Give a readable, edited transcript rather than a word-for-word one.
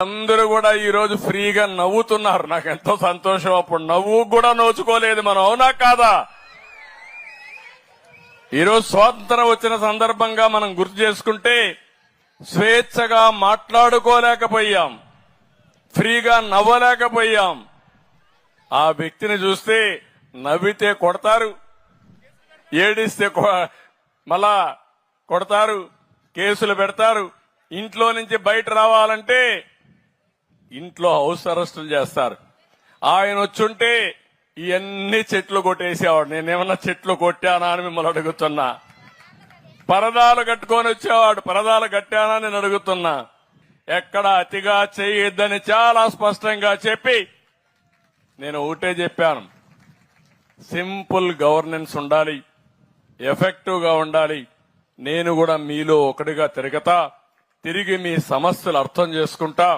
అందరూ కూడా ఈ రోజు ఫ్రీగా నవ్వుతున్నారు. నాకు ఎంతో సంతోషం. అప్పుడు నవ్వు కూడా నోచుకోలేదు మనం, అవునా కాదా? ఈరోజు స్వాతంత్రం వచ్చిన సందర్భంగా మనం గుర్తు చేసుకుంటే స్వేచ్ఛగా మాట్లాడుకోలేకపోయాం, ఫ్రీగా నవ్వలేకపోయాం. ఆ వ్యక్తిని చూస్తే నవ్వితే కొడతారు, ఏడిస్తే మళ్ళా కొడతారు, కేసులు పెడతారు. ఇంట్లో నుంచి బయట రావాలంటే ఇంట్లో హౌస్ అరెస్టులు చేస్తారు. ఆయన వచ్చుంటే ఇవన్నీ చెట్లు కొట్టేసేవాడు. నేనేమన్నా చెట్లు కొట్టానా అని మిమ్మల్ని అడుగుతున్నా. పరదాలు కట్టుకొని వచ్చేవాడు. పరదాలు కట్టానా నేను అడుగుతున్నా. ఎక్కడ అతిగా చేయొద్దని చాలా స్పష్టంగా చెప్పి నేను ఒకటే చెప్పాను, సింపుల్ గవర్నెన్స్ ఉండాలి, ఎఫెక్టివ్ గా ఉండాలి. నేను కూడా మీలో ఒకటిగా తిరగతా, తిరిగి మీ సమస్యలు అర్థం చేసుకుంటా.